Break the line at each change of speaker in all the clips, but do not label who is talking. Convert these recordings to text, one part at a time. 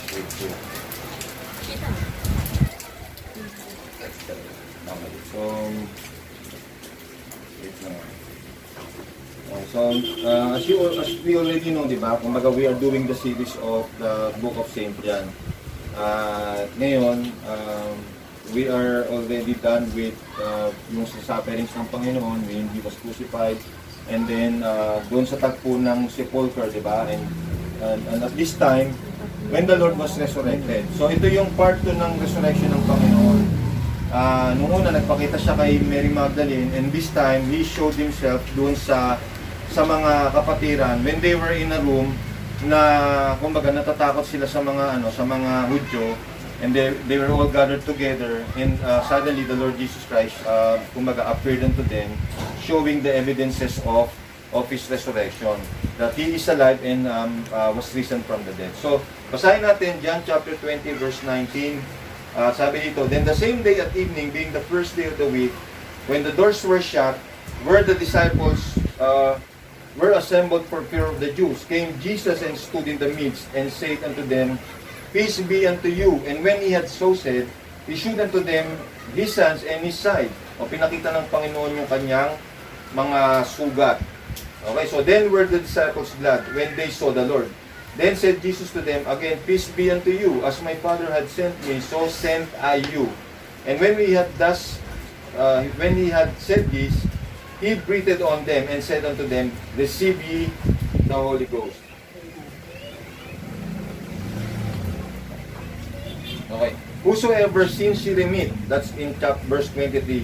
grade 2. So, wait lang. As we already know, di ba, kumbaga we are doing the series of the Book of St. John. Ngayon, we are already done with yung sufferings ng Panginoon when He was crucified, and then doon sa tagpo ng sepulcher, di ba? And at this time, when the Lord was resurrected. So ito yung part 2 ng resurrection ng Panginoon. Noong una, nagpakita siya kay Mary Magdalene, and this time, He showed Himself doon sa mga kapatiran when they were in a room na kumbaga natatakot sila sa mga Hudyo, and they were all gathered together, and suddenly the Lord Jesus Christ kumbaga appeared unto them, showing the evidences of His resurrection, that He is alive and was risen from the dead. So basahin natin John chapter 20 verse 19. Sabi dito, then the same day at evening, being the first day of the week, when the doors were shut, where the disciples were assembled for fear of the Jews, came Jesus and stood in the midst, and said unto them, Peace be unto you. And when He had so said, He shewed unto them His hands and His side. O pinakita ng Panginoon yung kanyang mga sugat. Okay, so then were the disciples glad when they saw the Lord. Then said Jesus to them again, Peace be unto you. As my Father had sent me, so sent I you. And when He had said this, He breathed on them and said unto them, Receive ye the Holy Ghost. Okay. Whosoever sins ye remit, that's in verse 23,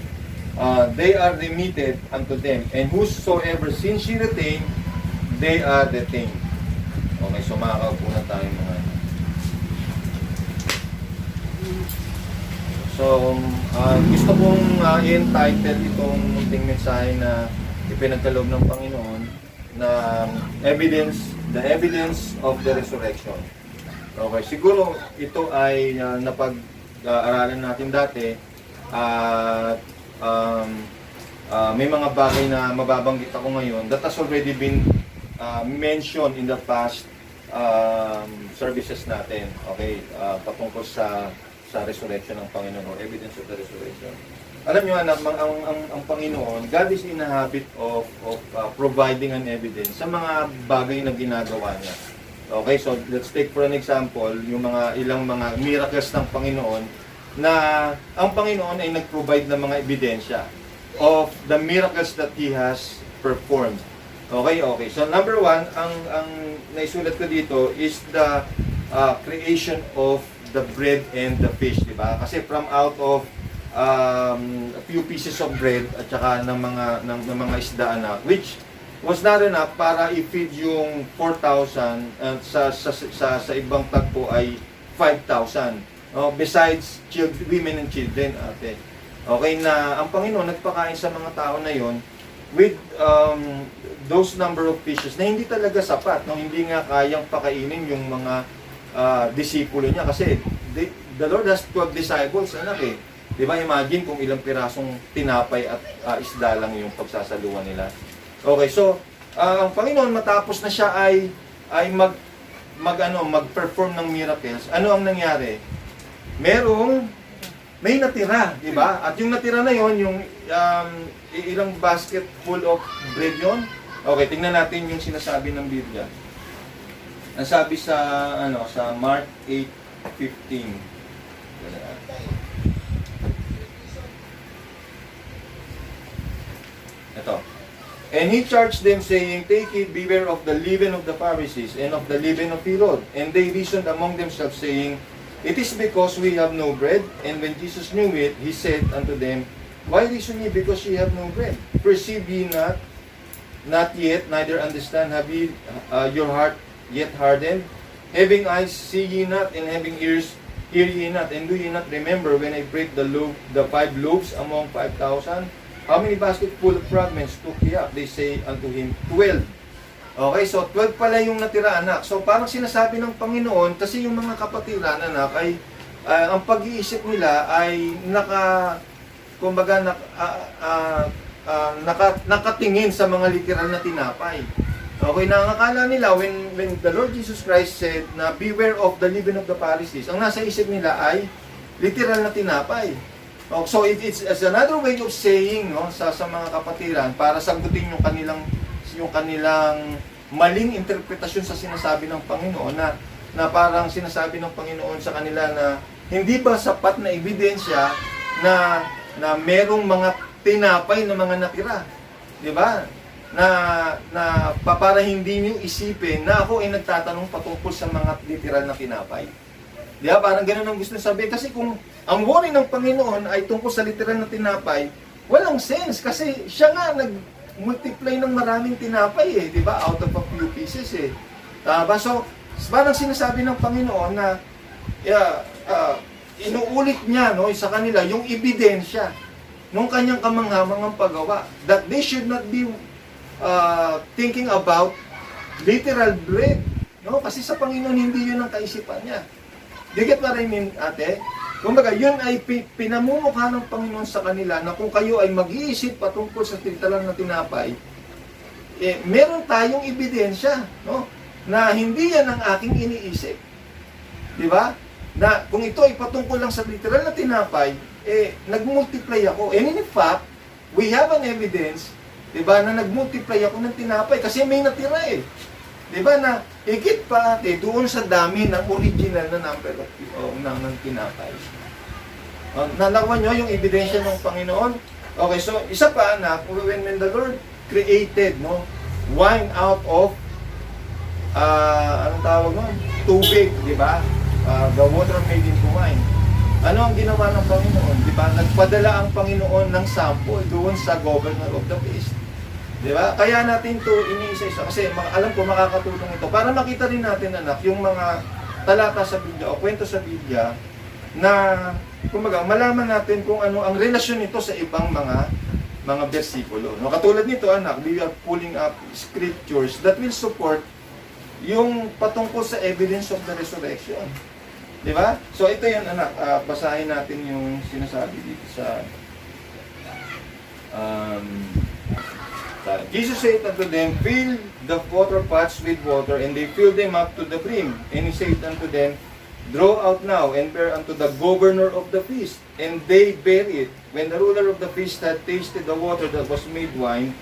they are remitted unto them. And whosoever sins ye retain, they are retained. Okay, so makakaupo na tayo mga. So, gusto kong i-entitle itong munting mensahe na ipinagkaloob ng Panginoon na the evidence of the resurrection. Okay, siguro ito ay napag-aralan natin dati at may mga bagay na mababanggit ako ngayon that has already been mentioned in the past services natin, okay, patungkol sa resurrection ng Panginoon or evidence of the resurrection. Alam niyo anak, ang Panginoon, God is in a habit of providing an evidence sa mga bagay na ginagawa niya. Okay, so let's take for an example yung ilang mga miracles ng Panginoon na ang Panginoon ay nag-provide ng mga ebidensya of the miracles that He has performed. Okay. So number 1, ang naisulat ko dito is the creation of the bread and the fish, di ba? Kasi from out of a few pieces of bread at saka ng mga isda anak, which was not enough para i-feed yung 4,000 sa ibang tagpo ay 5,000. Besides women and children, ate. Okay, na ang Panginoon nagpakain sa mga tao na yon with those number of fishes na hindi talaga sapat, hindi nga kayang pakainin yung mga disipulo niya kasi the Lord has 12 disciples, anak eh. Di ba, imagine kung ilang pirasong tinapay at isda lang yung pagsasaluhan nila. Okay, so ang Panginoon matapos na siya ay mag-perform ng miracles, ano ang nangyari? May natira, di ba? At yung natira na yon, yung ilang basket full of bread yon. Okay, tingnan natin yung sinasabi ng Biblia. Ang sabi sa Mark 8:15. Ito. And He charged them, saying, Take heed, beware of the leaven of the Pharisees and of the leaven of Herod. And they reasoned among themselves, saying, It is because we have no bread. And when Jesus knew it, He said unto them, Why reason ye because ye have no bread? Perceive ye not yet, neither understand, have ye your heart yet hardened? Having eyes, see ye not, and having ears, hear ye not, and do ye not remember when I break the 5 loaves among 5,000? How many baskets full of fragments took ye up? They say unto Him, 12. Okay, so 12 pala yung natira, anak. So parang sinasabi ng Panginoon, kasi yung mga kapatiran, anak, ay ang pag-iisip nila ay nakatingin sa mga literal na tinapay. Okay, nakakala nila when the Lord Jesus Christ said na beware of the leaven of the Pharisees, ang nasa isip nila ay literal na tinapay. Oh, so it's another way of saying, no, sa mga kapatiran para sagutin yung kanilang maling interpretasyon sa sinasabi ng Panginoon na parang sinasabi ng Panginoon sa kanila na hindi ba sapat na ebidensya na merong mga tinapay na mga natira, 'di ba? Na para hindi niyo isipin na ako ay nagtatanong patungkol sa mga literal na tinapay. Di ba? Parang ganun ang gusto sabihin. Kasi kung ang worry ng Panginoon ay tungkol sa literal na tinapay, walang sense. Kasi siya nga nag-multiply ng maraming tinapay eh. Di ba? Out of a few pieces eh. So, parang sinasabi ng Panginoon na inuulit niya, no, sa kanila yung ebidensya ng kanyang kamanghamangang paggawa. That they should not be thinking about literal bread. No? Kasi sa Panginoon, hindi yun ang kaisipan niya. Do you get what I mean, ate? Kumbaga, yun ay pinamumukha ng Panginoon sa kanila na kung kayo ay mag-iisip patungkol sa literal na tinapay, meron tayong ebidensya, no? Na hindi yan ang aking iniisip. Di ba? Na kung ito ay patungkol lang sa literal na tinapay, nag-multiply ako. And in fact, we have an evidence, diba, na nag-multiply ako ng tinapay kasi may natira eh. Diba, na higit pa doon sa dami ng original na number ng tinapay. Nalawan nyo yung ebidensya ng Panginoon? Okay, so isa pa na, when the Lord created, no, wine out of anong tawag nun? Tubig, diba? The water made into wine. Ano ang ginawa ng Panginoon? Diba? Nagpadala ang Panginoon ng sample doon sa governor of the feast. Diba? Kaya natin to iniisa-isa kasi alam ko makakatulong ito para makita rin natin, anak, yung mga talata sa Biblia o kwento sa Biblia na kumbaga malaman natin kung ano ang relasyon nito sa ibang mga bersikulo. No, katulad nito, anak, we are pulling up scriptures that will support yung patungkol sa evidence of the resurrection. Diba? So ito yan, anak, basahin natin yung sinasabi dito sa Jesus said unto them, fill the water pots with water, and they filled them up to the brim. And he said unto them, draw out now, and bear unto the governor of the feast. And they bare it. When the ruler of the feast had tasted the water that was made wine,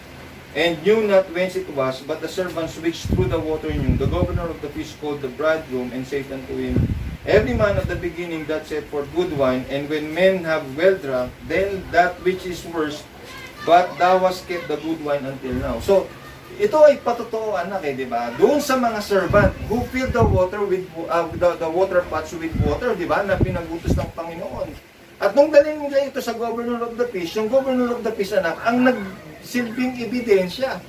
and knew not whence it was, but the servants which threw the water knew, the governor of the feast called the bridegroom, and said unto him, every man at the beginning that set forth good wine, and when men have well drunk, then that which is worse, but thou hast kept the good wine until now. So, ito ay patotoo, anak, di ba? Doon sa mga servant who filled the water with the water pots with water, di ba? Na pinagutos ng Panginoon. At nung dalhin nila ito sa governor of the feast, yung governor of the feast, anak, ang nagsilbing ebidensya,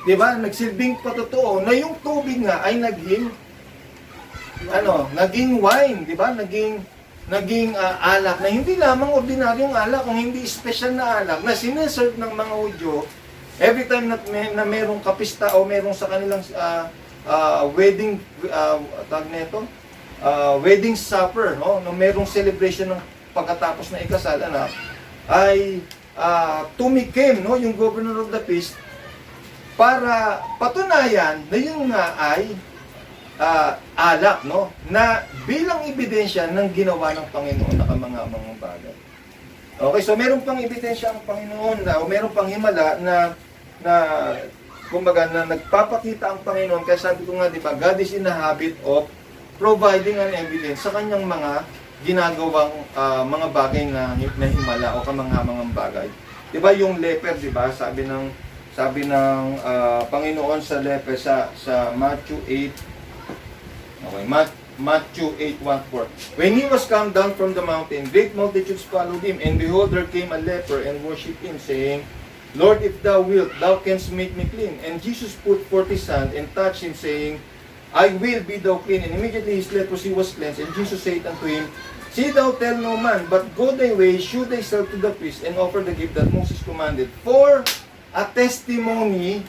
di ba? Nagsilbing patotoo na yung tubig nga ay naging wine, di ba? Naging alak na hindi lamang ordinaryong alak, kung hindi special na alak na sineserve ng mga Hudyo every time na merong kapista o merong sa kanilang wedding wedding supper, no, na merong celebration ng pagkatapos na ikasal, anak, ay tumikim, no, yung governor of the feast para patunayan na yun nga ay alak, no, na bilang ebidensya ng ginawa ng Panginoon na kamangha-mangang bagay. Okay, so meron pang ebidensya ang Panginoon o meron pang himala na kumbaga na nagpapakita ang Panginoon. Kaya sabi ko nga, di ba, God is in the habit of providing an evidence sa kanyang mga ginagawang mga bagay na himala o kamangha-mangang bagay. Di ba yung leper, di ba, sabi ng Panginoon sa leper sa Matthew 8. Okay, Matthew 8:1-4. When he was come down from the mountain, great multitudes followed him, and behold, there came a leper and worshipped him, saying, Lord, if thou wilt, thou canst make me clean. And Jesus put forth his hand and touched him, saying, I will be thou clean. And immediately his leprosy was cleansed. And Jesus said unto him, See thou tell no man, but go thy way, shew thyself to the priest, and offer the gift that Moses commanded, for a testimony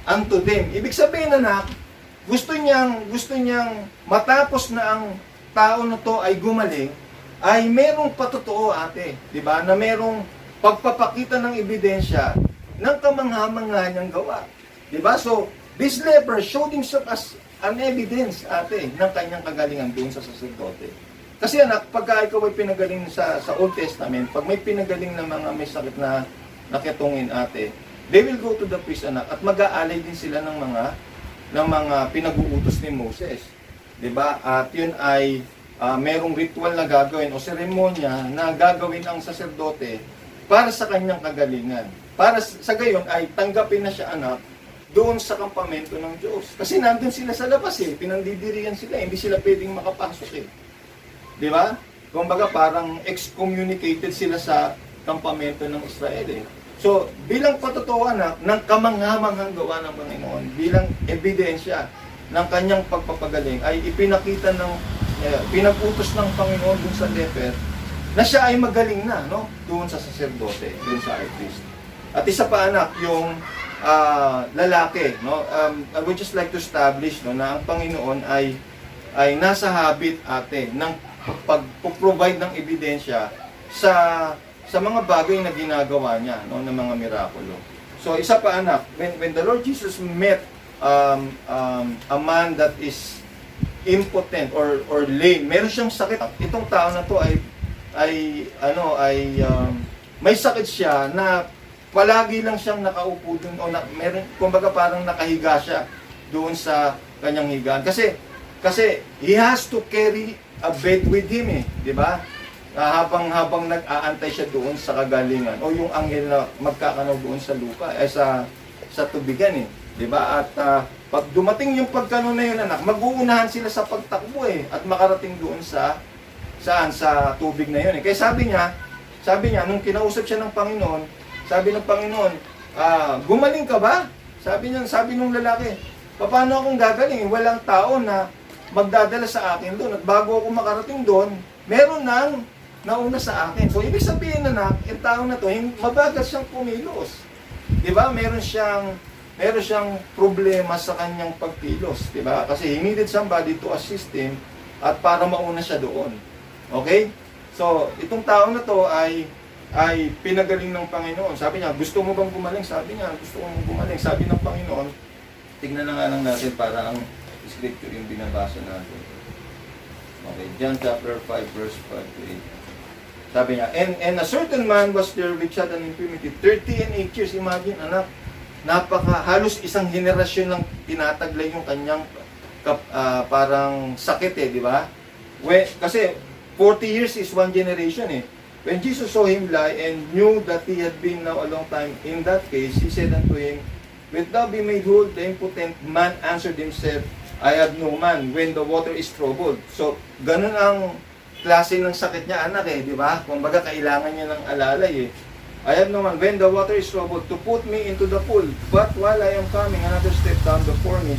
unto them. Ibig sabihin, anak, gusto niyang matapos na ang tao na to ay gumaling, ay merong patotoo, ate, di ba? Na merong pagpapakita ng ebidensya ng kamangha-mangha niyang gawa. Di ba? So, This leper showed himself as an evidence, ate, ng kanyang kagalingan doon sa saserdote. Kasi anak, pagka ikaw ay pinagaling sa Old Testament, pag may pinagaling na mga may sakit na nakitungin, ate, they will go to the priest, anak, at mag-aalay din sila ng mga pinag-uutos ni Moses. 'Di ba? At yun ay merong ritual na gagawin o seremonya na gagawin ang saserdote para sa kanyang kagalingan. Para sa gayon ay tanggapin na siya, anak, doon sa kampamento ng Diyos. Kasi nandun sila sa labas pinandidirihan sila, hindi sila pwedeng makapasok Di ba? Kumbaga parang excommunicated sila sa kampamento ng Israel So, bilang patutuwa ng kamanghamanghang gawa ng Panginoon, bilang ebidensya ng kanyang pagpapagaling, ay ipinakita pinag-utos ng Panginoon dun sa leper na siya ay magaling na, no? Doon sa saserdote, doon sa high priest. At isa pa, anak, yung lalaki, no? I would just like to establish, no, na ang Panginoon ay nasa habit, ate, ng pag-provide ng ebidensya sa mga bagay na ginagawa niya, no, ng mga mirakulo. So, isa pa, anak, when the Lord Jesus met a man that is impotent or lame, meron siyang sakit. Itong tao na to may sakit siya na palagi lang siyang nakaupo doon o meron, kumbaga parang nakahiga siya doon sa kanyang higaan. Kasi he has to carry a bed with him di ba? Habang nag-aantay siya doon sa kagalingan o yung anghel na magkakanaw doon sa lupa sa tubigan di ba? At pag dumating yung pagkano na yun, anak, mag-uunahan sila sa pagtakbo at makarating doon sa tubig na yun Kaya sabi niya nung kinausap siya ng Panginoon, sabi ng Panginoon, gumaling ka ba? Sabi nung lalaki, paano akong gagaling? Walang tao na magdadala sa akin doon. At bago ako makarating doon, meron nang nauna sa akin. So, ibig sabihin na yung tao na to, mabagal siyang pumilos. Di ba? Meron siyang problema sa kanyang pagkilos. Di ba? Kasi he needed somebody to assist him at para mauna siya doon. Okay? So, itong tao na to ay pinagaling ng Panginoon. Sabi niya, gusto mo bang gumaling? Sabi niya, gusto ko mong gumaling. Sabi ng Panginoon, tignan na nga lang natin para ang scripture yung binabasa natin. Okay, John chapter 5 verse 5 to 8. Sabi niya, and a certain man was there which had an infirmity 38 years. Imagine, anak, halos isang henerasyon lang tinataglay yung kanyang parang sakit di ba? Kasi 40 years is one generation When Jesus saw him lie and knew that he had been now a long time in that case, he said unto him, wilt thou be made whole? The impotent man answered himself, I have no man when the water is troubled. So, ganun ang klase ng sakit niya, anak di ba? Kumbaga, kailangan niya ng alalay I have no man when the water is troubled to put me into the pool. But while I am coming another step down before me,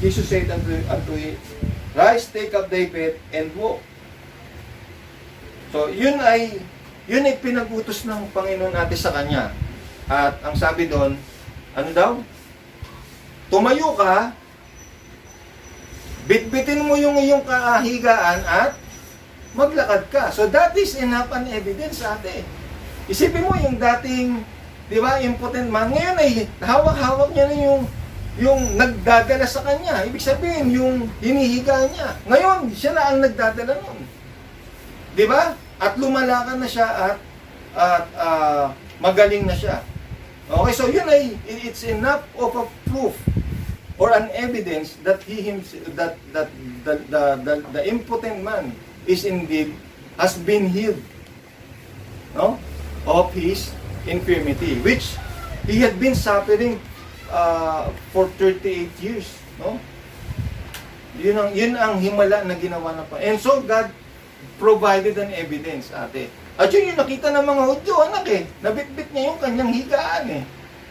Jesus said unto him, rise, take up thy bed, and walk. So, yun ay pinag-utos ng Panginoon natin sa kanya. At ang sabi doon, ano daw? Tumayo ka, bitbitin mo yung iyong kahigaan at maglakad ka. So that is enough an evidence ate. Isipin mo yung dating, di ba, impotent man. Ngayon ay hawak-hawak niya na yung nagdadala sa kanya. Ibig sabihin, yung hinihiga niya. Ngayon, siya na ang nagdadala nun. Di ba? At lumalakan na siya at magaling na siya. Okay, so yun ay, it's enough of a proof or an evidence that the impotent man is indeed has been healed, no, of his infirmity, which he had been suffering for 38 years, no. Yun ang himala na ginawa na pa. And so God provided an evidence, ate. At yun yung nakita ng mga Hudyo, anak nabitbit niya yung kanyang higaan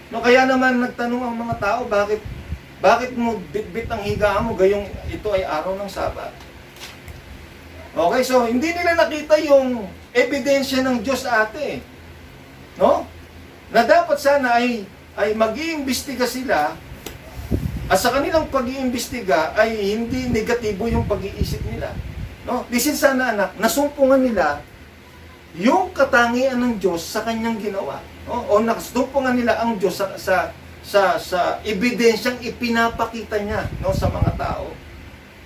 No, kaya naman nagtanong ang mga tao, bakit mo bitbit ang higaan mo gayong ito ay araw ng Sabat? Okay, so hindi nila nakita yung ebidensya ng Diyos ate. No? Na dapat sana ay mag-iimbestiga sila at sa kanilang pag-iimbestiga ay hindi negatibo yung pag-iisip nila. No? Disin sana anak, nasumpungan nila yung katangian ng Diyos sa kanyang ginawa. O nasumpungan nila ang Diyos sa sa ebidensyang ipinapakita niya, no, sa mga tao.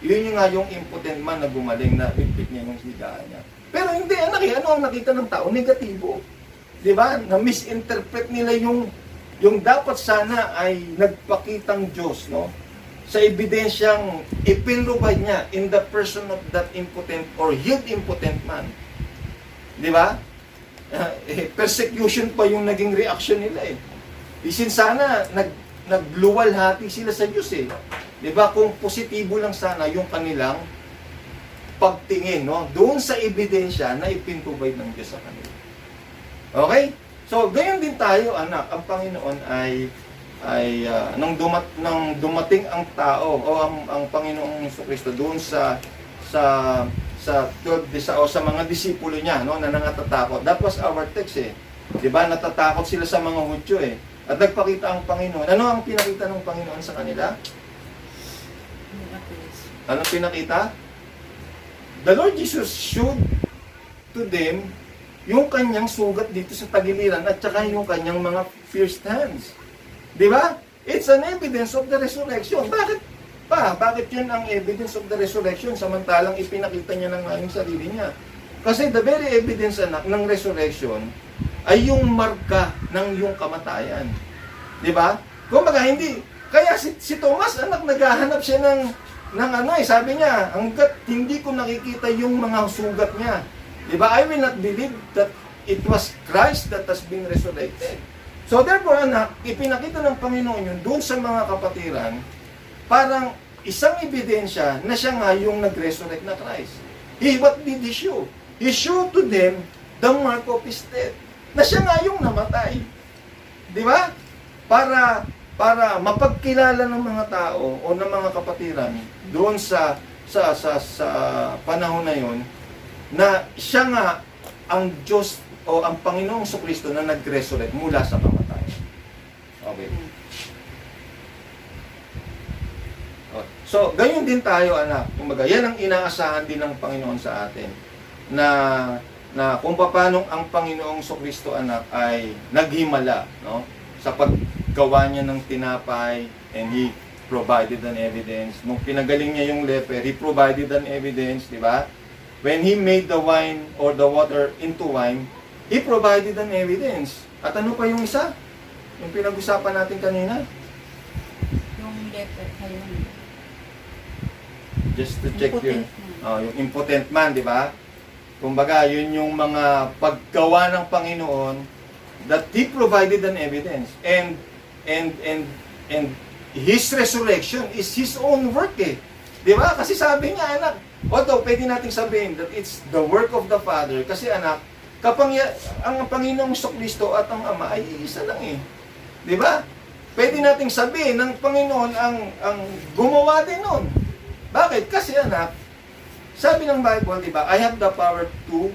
Yun yung nga yung impotent man na gumaling na ipit niya yung higaan niya. Pero hindi, anak, ano ang nakita ng tao? Negatibo. Di ba? Na-misinterpret nila yung dapat sana ay nagpakitang Diyos, no? Sa ebidensyang ipinrubad niya in the person of that impotent or healed impotent man. Di ba? Persecution pa yung naging reaction nila eh. Isin sana, nagluwalhati sila sa Diyos eh. Di ba? Kung positibo lang sana yung kanilang pagtingin, no? Doon sa ebidensya na ipinrubad ng Diyos sa kanila. Okay? So, gayon din tayo, anak. Ang Panginoon ay nang dumating ang tao o ang Panginoong Jesucristo doon sa 12 o sa mga disipulo niya, no, na nangatatakot. That was our text eh. 'Di ba? Natatakot sila sa mga Hudyo eh. At nagpakita ang Panginoon. Ano ang pinakita ng Panginoon sa kanila? Anong pinakita? The Lord Jesus showed to them yung kanyang sugat dito sa tagiliran at saka yung kanyang mga pierced hands. Di ba? It's an evidence of the resurrection. Bakit yun ang evidence of the resurrection samantalang ipinakita niya ng yung sarili niya? Kasi the very evidence, anak, ng resurrection ay yung marka ng yung kamatayan. Di ba? Kumbaga, hindi. Kaya si Thomas, anak, naghahanap siya ng sabi niya, hanggat hindi ko nakikita yung mga sugat niya. Di ba? I will not believe that it was Christ that has been resurrected. So therefore, anak, ipinakita ng Panginoon yun doon sa mga kapatiran, parang isang ebidensya na siya nga yung nag-resurrect na Christ. What did he show? He showed to them the mark of his death. Na siya nga yung namatay. Di ba? Para mapagkilala ng mga tao o ng mga kapatiran doon sa panahon na yon na siya nga ang Diyos o ang Panginoong Jesucristo na nag-resurrect mula sa kamatayan. Okay. So, gayon din tayo, anak. Kumbaga, yan ang inaasahan din ng Panginoon sa atin. Na kung paano ang Panginoong Jesucristo, anak, ay naghimala, no? Sa paggawa niya ng tinapay, and He provided an evidence. Nung pinagaling niya yung leper, He provided an evidence, di ba? When He made the wine or the water into wine, He provided an evidence. At ano pa yung isa? Yung pinag-usapan natin kanina?
Yung leper, ayun.
Just to check yung impotent man, di ba? Kumbaga, yun yung mga paggawa ng Panginoon that He provided an evidence. And His resurrection is His own work eh. Di ba? Kasi sabi niya, anak, although pwede natin sabihin that it's the work of the Father, kasi anak, ang Panginoong Jesucristo at ang Ama ay iisa lang eh. Di ba? Pwede nating sabihin ng Panginoon ang gumawa din nun. Bakit? Kasi anak, sabi ng Bible, di ba, I have the power to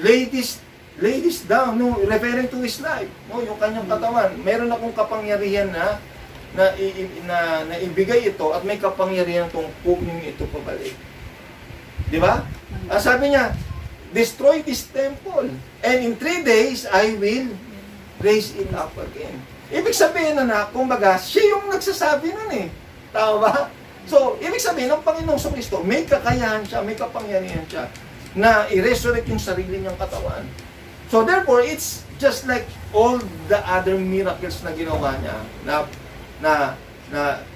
lay this down, no, referring to His life, no, yung kanyang katawan. Meron akong kapangyarihan na ibigay ito at may kapangyarihan itong kunin ito pabalik. Di ba? Sabi niya, destroy this temple and in 3 days I will raise it up again. Ibig sabihin na kumbaga, siya yung nagsasabi nun eh. Tama ba? So, ibig sabihin, ng Panginoong Jesucristo, may kakayahan siya, may kapangyarihan siya na i-resurrect yung sarili niyang katawan. So therefore, it's just like all the other miracles na ginawa niya na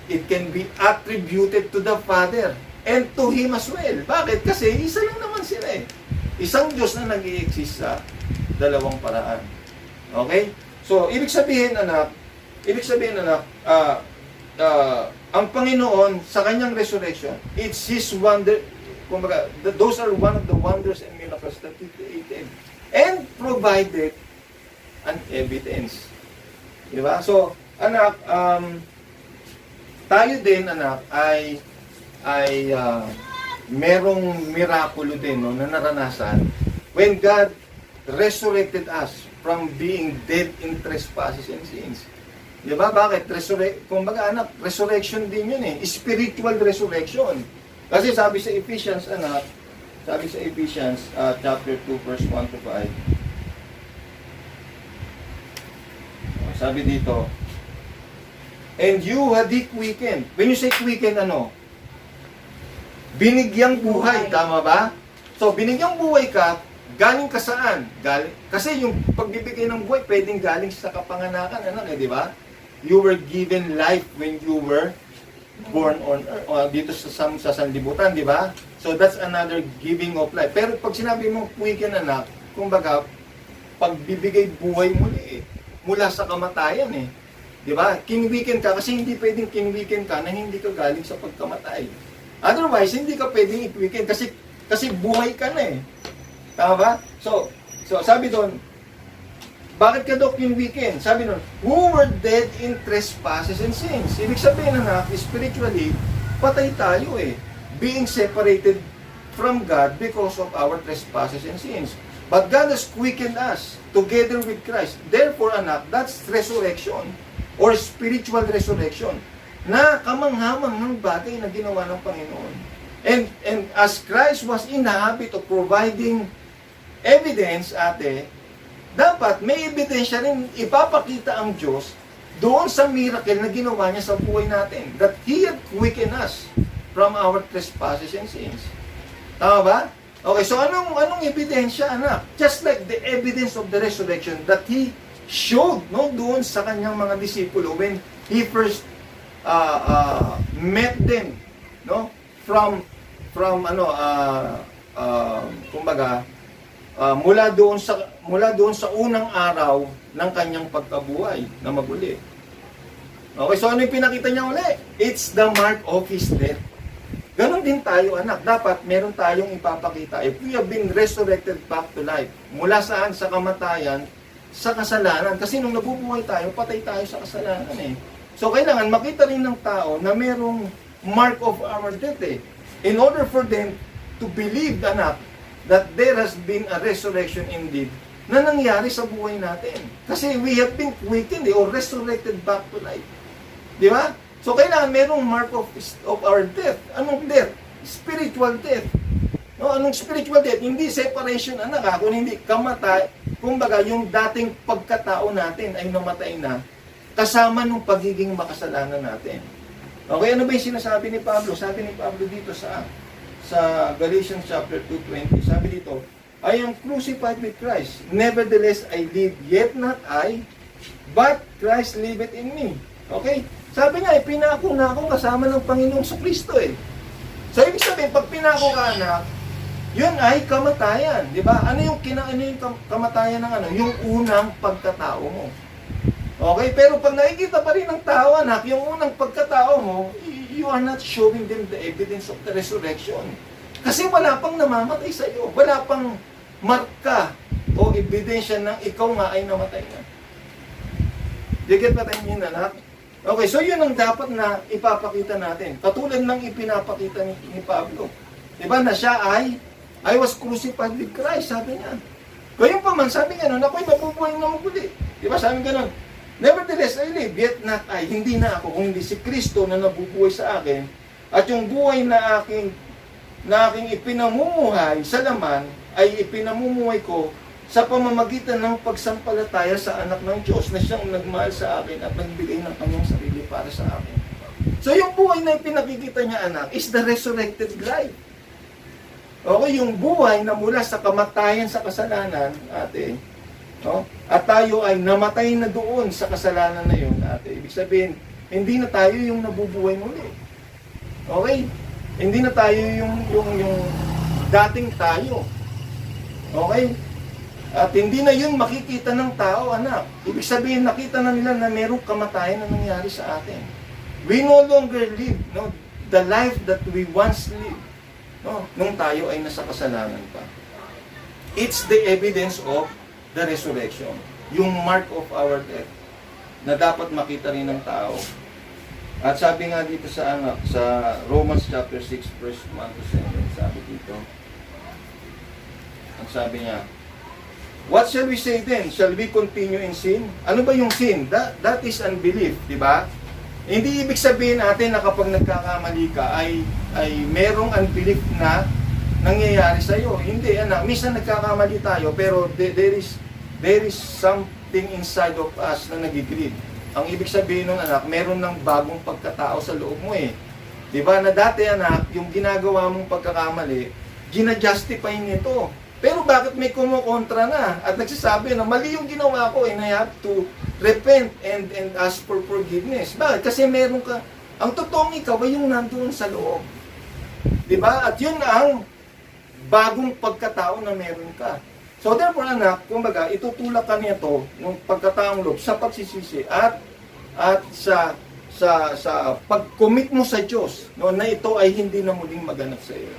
it can be attributed to the Father and to Him as well. Bakit? Kasi isa lang naman sila eh. Isang Diyos na nag-i-exist sa dalawang paraan. Okay? So, ibig sabihin, anak, ang Panginoon sa kanyang resurrection, it's His wonder, kumbaga, those are one of the wonders and miracles that He created and provided an evidence. Diba? So, anak, tayo din, anak, ay merong mirakulo din, no, na naranasan when God resurrected us from being dead in trespasses and sins. Diba? Bakit? Kumbaga, anak, resurrection din yun eh. Spiritual resurrection. Kasi sabi sa Ephesians, anak, sabi sa Ephesians, chapter 2, verse 1 to 5. Sabi dito, and you had he quickened. When you say quicken, ano? Binigyang buhay, tama ba? So, binigyang buhay ka, galing ka saan? Kasi yung pagbibigay ng buhay, pwedeng galing sa kapanganakan, anak, di ba? You were given life when you were born on earth, dito sa sanlibutan, di ba? So, that's another giving of life. Pero pag sinabi mong quicken, anak, kumbaga, pagbibigay buhay muli, mula sa kamatayan, di ba? Kinwiken ka, kasi hindi pwedeng kinwiken ka na hindi ka galing sa pagkamatay. Otherwise, hindi ka pwedeng i-quicken kasi buhay ka na Tama ba? So sabi doon, bakit ka daw kinwiken? Sabi doon, who were dead in trespasses and sins. Ibig sabihin na spiritually, patay tayo being separated from God because of our trespasses and sins. But God has quickened us together with Christ. Therefore, anak, that's resurrection or spiritual resurrection na kamanghamanghang bagay na ginawa ng Panginoon. And as Christ was in the habit of providing evidence, dapat may ebidensya rin ipapakita ang Diyos doon sa miracle na ginawa niya sa buhay natin. That He had quickened us from our trespasses and sins. Tama ba? Okay, so anong ebidensya, anak? Just like the evidence of the resurrection that He showed doon sa kanyang mga disipulo when He first met them from kumbaga mula doon sa unang araw ng kanyang pagkabuhay na maguli. Okay, so ano yung pinakita niya uli? It's the mark of His death. Ganon din tayo, anak. Dapat meron tayong ipapakita. If we have been resurrected back to life, mula saan? Sa kamatayan, sa kasalanan. Kasi nung nabubuhay tayo, patay tayo sa kasalanan So, kailangan makita rin ng tao na merong mark of our death In order for them to believe, anak, that there has been a resurrection indeed na nangyari sa buhay natin. Kasi we have been quickened or resurrected back to life. Di ba? So, kailangan merong mark of our death. Anong death? Spiritual death. Anong spiritual death? Hindi separation, anak, kundi hindi kamatay. Kumbaga, yung dating pagkatao natin ay namatay na kasama nung pagiging makasalanan natin. Okay, ano ba yung sinasabi ni Pablo? Sabi ni Pablo dito sa Galatians chapter 2:20. Sabi dito, I am crucified with Christ. Nevertheless, I live, yet not I, but Christ liveth in me. Okay? Sabi nga, pinako na ako kasama ng Panginoong Kristo So, ibig sabihin, pag pinako ka, anak, yun ay kamatayan. Di ba? Ano yung kamatayan ng Yung unang pagkatao mo. Okay? Pero pag nakikita pa rin ng tao, anak, yung unang pagkatao mo, you are not showing them the evidence of the resurrection. Kasi wala pang namamatay sa iyo. Wala pang marka o ebidensya ng ikaw nga ay namatay na. You get what I mean, anak? Okay, so yun ang dapat na ipapakita natin. Katulad ng ipinapakita ni Pablo. Diba na siya I was crucified with Christ, sabi niya. Gayun pa man, sabi niya, ako'y mabubuhay na muli. Diba, sabi ganun, nevertheless, I live, yet not I. Hindi na ako, kung hindi si Kristo na nabubuhay sa akin. At yung buhay na aking ipinamumuhay sa laman, ay ipinamumuhay ko sa pamamagitan ng pagsampalataya sa anak ng Diyos na siyang nagmahal sa akin at nagbigay ng kanyang sarili para sa akin. So yung buhay na ipinakikita niya, anak, is the resurrected life. Okay, yung buhay na mula sa kamatayan sa kasalanan, at tayo ay namatay na doon sa kasalanan na yun, ibig sabihin, hindi na tayo yung nabubuhay muli. Okay? Hindi na tayo yung dating tayo. Okay? At hindi na yun makikita ng tao, anak. Ibig sabihin, nakita na nila na merong kamatayan na nangyari sa atin. We no longer live the life that we once lived nung tayo ay nasa kasalanan pa. It's the evidence of the resurrection. Yung mark of our death na dapat makita rin ng tao. At sabi nga dito sa Romans chapter 6 verse 1 to 7, sabi dito, ang sabi niya, what shall we say then? Shall we continue in sin? Ano ba yung sin? That is unbelief, di ba? Hindi ibig sabihin natin na kapag nagkakamali ka ay merong unbelief na nangyayari sa iyo. Hindi, anak. Minsan nagkakamali tayo pero there is some something inside of us na nag-grieve. Ang ibig sabihin nun, anak, meron ng bagong pagkatao sa loob mo eh. Di ba na dati, anak, yung ginagawa mong pagkakamali, gina-justify nito. Pero bakit may kumukontra na at nagsasabi na mali yung ginawa ko and I have to repent and ask for forgiveness? Bakit? Kasi meron ka, ang totoong ikaw ay yung nandoon sa loob. Di ba? At yun ang bagong pagkatao na meron ka. So therefore, anak, kumbaga, itutulak ka nito ng pagkataong loob sa pagsisisi at sa pag-commit mo sa Diyos, no, na ito ay hindi na muling maganap sa iyo.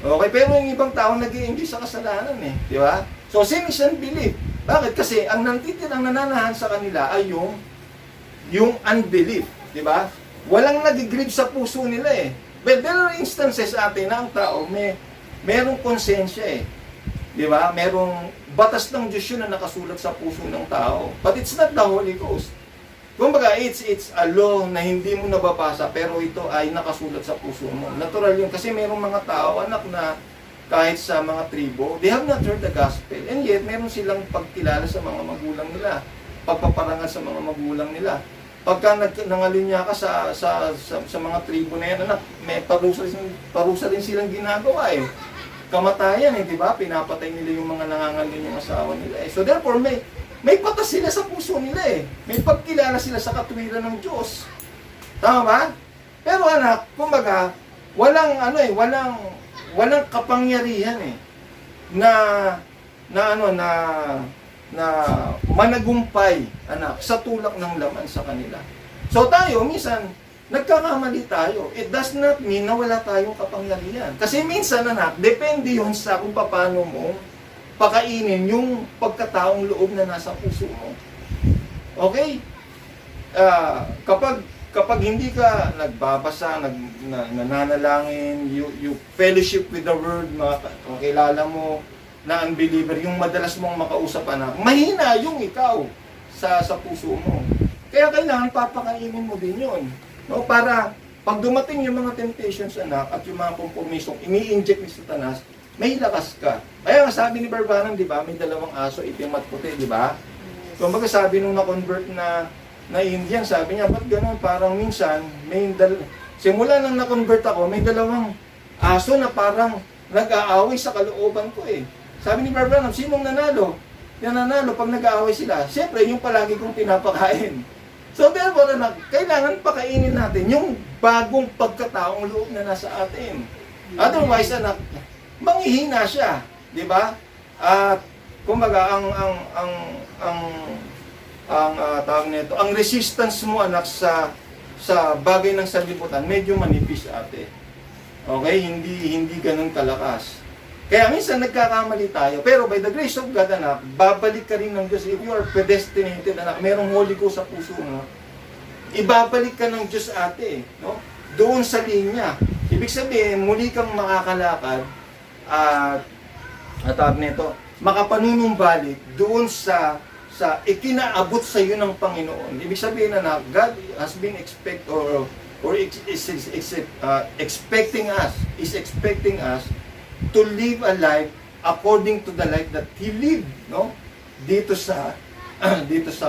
Okay, pero yung ibang tao nag-i-enjoy sa kasalanan eh, di ba? So sin is unbelief. Bakit? Kasi ang nantitirang nananahan sa kanila ay yung unbelief, di ba? Walang nag-grieve sa puso nila eh. Well, there are instances atin na ang tao merong konsensya eh. Di ba? Merong batas ng Diyos yun na nakasulat sa puso ng tao. But it's not the Holy Ghost. Kumbaga, it's a law na hindi mo nababasa, pero ito ay nakasulat sa puso mo. Natural yun. Kasi merong mga tao, anak, na kahit sa mga tribo, they have not heard the gospel. And yet, meron silang pagkilala sa mga magulang nila. Pagpaparangal sa mga magulang nila. Pagka nangalunya ka sa mga tribo na yan, anak, may parusa rin silang ginagawa eh. Kamatayan eh, di ba? Pinapatay nila yung mga nangangalunyang asawa nila eh. So therefore, may patas sila sa puso nila eh. May pagkilala sila sa katwiran ng Diyos. Tama ba? Pero anak, kumbaga, walang kapangyarihan eh na managumpay, anak, sa tulak ng laman sa kanila. So tayo, minsan, nagkakamali tayo. It does not mean na wala tayong kapangyarihan. Kasi minsan, anak, depende yun sa kung paano mo pakainin yung pagkataong loob na nasa puso mo. Okay? Kapag hindi ka nagbabasa, nananalangin, you fellowship with the word, makilala mo na unbeliever, yung madalas mong makausap, anak, mahina yung ikaw sa puso mo. Kaya kailangan papakainin mo din yun. No? Para pag dumating yung mga temptations, anak, at yung mga kompromisong ini-inject ni Satanas, may lakas ka. Kaya nga sabi ni Barbanam, di ba, may dalawang aso, itim at puti, di ba? Kumbaga sabi nung na-convert na Indian, sabi niya, ba't gano'n? Parang minsan, simula nang na-convert ako, may dalawang aso na parang nag-aaway sa kalooban ko eh. Sabi ni Barbanam, sinong nanalo? Yung nanalo pag nag-aaway sila. Siyempre, yung palagi kong pinapakain. So therefore, kailangan pakainin natin yung bagong pagkataong loob na nasa atin. Otherwise, anak, manghihina siya, di ba? At kumbaga tawag nito, ang resistance mo, anak, sa bagay ng sanlibutan medyo manipis ate. Okay, hindi ganoon kalakas. Kaya minsan nagkakamali tayo, pero by the grace of God, anak, babalik ka rin ng Diyos. If you are predestinated, anak, merong Holy Ghost sa puso mo, ibabalik ka ng Diyos ate, no? Doon sa linya. Ibig sabihin, muli kang makakalakad at nito, makapanunumbalik doon sa ikinaabot sa iyo ng Panginoon. Ibig sabihin na God has been expecting us to live a life according to the life that He lived, no? Dito sa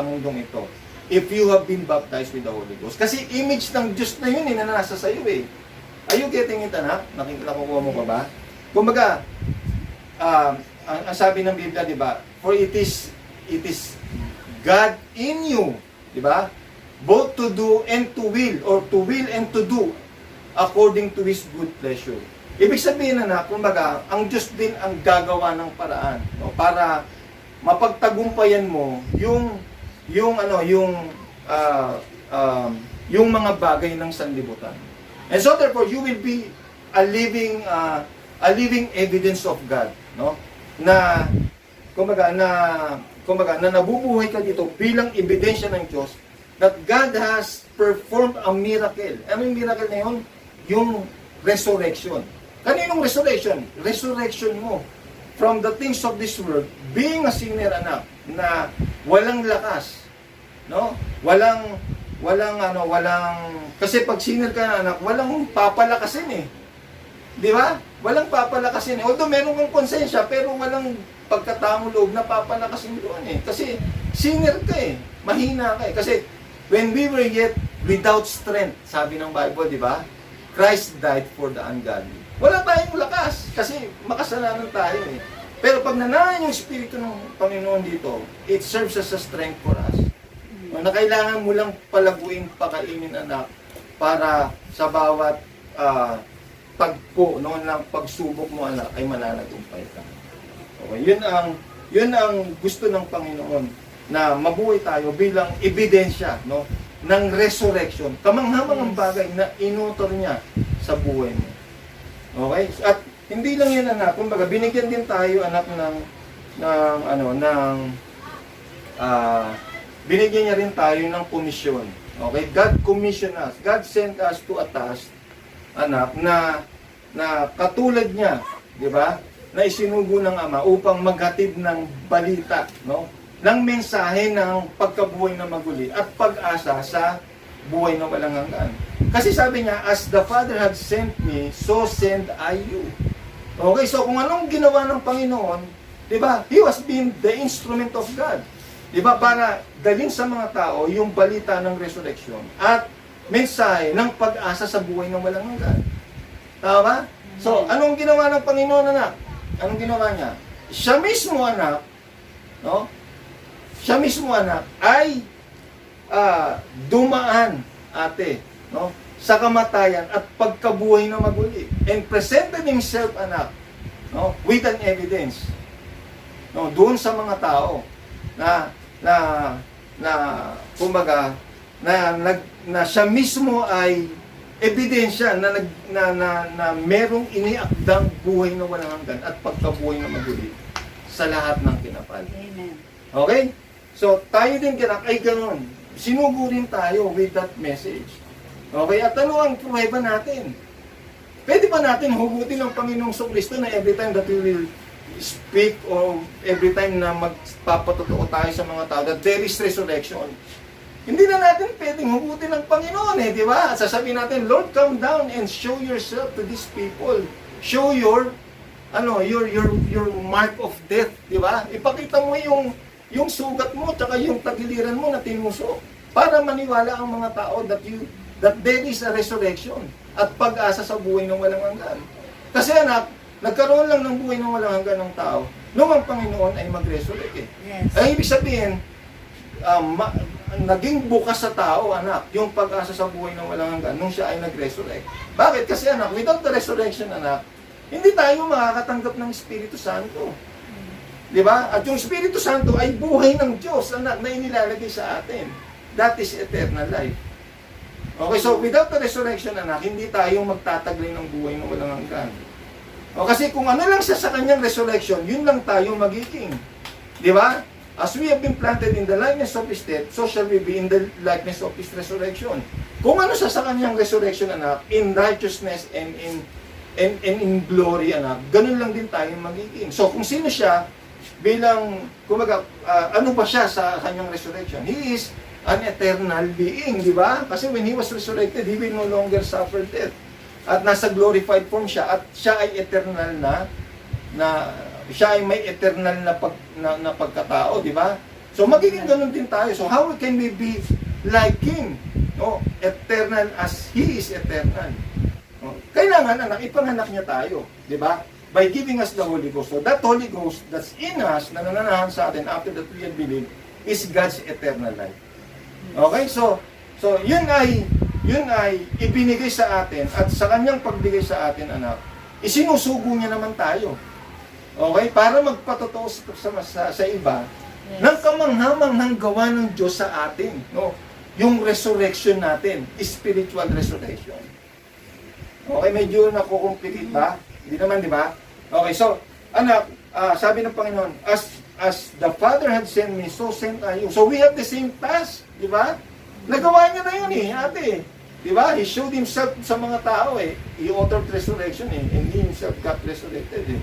mundong ito. If you have been baptized with the Holy Ghost. Kasi image ng Diyos na yun na nasa sa iyo eh. Are you getting it, anak? Nakukuha mo pa ba? Kumbaga, ang sabi ng Biblia, di ba? For it is God in you, di ba? Both to do and to will, or to will and to do according to His good pleasure. Ibig sabihin na, kumbaga, ang Diyos din ang gagawa ng paraan, no? Para mapagtagumpayan mo yung mga bagay ng sanlibutan. And so therefore, you will be a living evidence of God, no? Na kumbaga nabubuhay ka dito bilang ebidensya ng Diyos that God has performed a miracle. Ano yung miracle na yun? Yung resurrection. Kaninong resurrection? Resurrection mo from the things of this world, being a sinner, anak, na walang lakas, no? Walang kasi pag sinner ka, anak, walang papalakasin eh. Di ba? Walang papalakasin. Although meron kang konsensya, pero walang pagkataong loob na papalakasin doon eh. Kasi sinner ka eh. Mahina ka eh. Kasi when we were yet without strength, sabi ng Bible, di ba? Christ died for the ungodly. Wala tayong lakas kasi makasalanan tayo eh. Pero pag nanahan yung Espiritu ng Panginoon dito, it serves as a strength for us. Na kailangan mo lang palaguin, pakainin anak para sa bawat pagsubok mo anak ay mananagumpay ka. Okay, yun ang gusto ng Panginoon na mabuhay tayo bilang ebidensya, no, ng resurrection. Kamanghamangang bagay na inutor niya sa buhay mo. Okay? At hindi lang yan anak, kumbaga binigyan din tayo anak binigyan niya rin tayo ng komisyon. Okay? God commissioned us. God sent us to a task, anak, na katulad niya, di ba? Na isinugo ng Ama upang maghatid ng balita, no? Ng mensahe ng pagkabuhay na maguli at pag-asa sa buhay na walang hanggan. Kasi sabi niya, as the Father had sent me, so send I you. Okay, so kung anong ginawa ng Panginoon, di ba? He was being the instrument of God. Di ba? Para dalhin sa mga tao yung balita ng resurrection at mensahe ng pag-asa sa buhay ng walang hanggan. Tama ba? So, anong ginawa ng Panginoon, anak? Anong ginawa niya? Siya mismo, anak, no? Siya mismo, anak, ay dumaan, ate, no? Sa kamatayan at pagkabuhay na maguli. And presented himself, anak, no? With an evidence. No? Doon sa mga tao kumbaga, na siya mismo ay ebidensya na merong iniakdang buhay na walang hanggan at pagkabuhay na maguli sa lahat ng kinapal.
Amen.
Okay? So, tayo din ay ganun. Sinugo rin tayo with that message. Okay? At ano ang pruweba natin? Pwede ba natin hugutin ng Panginoong Kristo na every time that we will speak or every time na magpapatotoo tayo sa mga tao that there is resurrection? Hindi na natin pwedeng hugutin ng Panginoon eh, di ba? At sasabihin natin, Lord, come down and show yourself to these people. Show your mark of death, di ba? Ipakita mo yung sugat mo, tsaka yung tagiliran mo na tinusok para maniwala ang mga tao that there is a resurrection at pag-asa sa buhay ng walang hanggan. Kasi anak, nagkaroon lang ng buhay ng walang hanggan ng tao nung ang Panginoon ay mag-resurrect eh.
Yes.
Ay ibig sabihin, naging bukas sa tao, anak, yung pag-asa sa buhay ng walang hanggan nung siya ay nag-resurrect. Bakit? Kasi anak, without the resurrection, anak, hindi tayo makakatanggap ng Espiritu Santo. Di ba? At yung Espiritu Santo ay buhay ng Diyos, anak, na inilalagay sa atin. That is eternal life. Okay, so without the resurrection, anak, hindi tayo magtataglay ng buhay ng walang hanggan. O, kasi kung ano lang siya sa kanyang resurrection, yun lang tayo magiging. Di ba? As we have been planted in the likeness of His death, so shall we be in the likeness of His resurrection. Kung ano siya sa kanyang resurrection, anak, in righteousness and in glory, anak, ganun lang din tayo magiging. So kung sino siya, bilang, kumaga, ano ba siya sa kanyang resurrection? He is an eternal being, di ba? Kasi when He was resurrected, He will no longer suffer death. At nasa glorified form siya, at siya ay eternal siya ay may eternal na pagkatao, di ba? So magiging ganun din tayo. So how can we be like Him? No? Eternal as He is eternal. No? Kailangan, anak, ipanganak niya tayo, di ba? By giving us the Holy Ghost. So that Holy Ghost that's in us, na nananahan sa atin after that we have believed, is God's eternal life. Okay? So yun ay ibinigay sa atin, at sa kanyang pagbigay sa atin, anak, isinusugo niya naman tayo. Okay? Para magpatotoo sa iba, yes, ng kamanghamanghang gawa ng Diyos sa atin. No? Yung resurrection natin, spiritual resurrection. Okay, medyo nakukomplicate ba? Hindi naman, di ba? Okay, so, anak, sabi ng Panginoon, as the Father had sent me, so sent I you. So we have the same task, di ba? Nagawa niya na yun eh, ate. Di ba? He showed Himself sa mga tao eh. He authored resurrection eh, and He Himself got resurrected eh.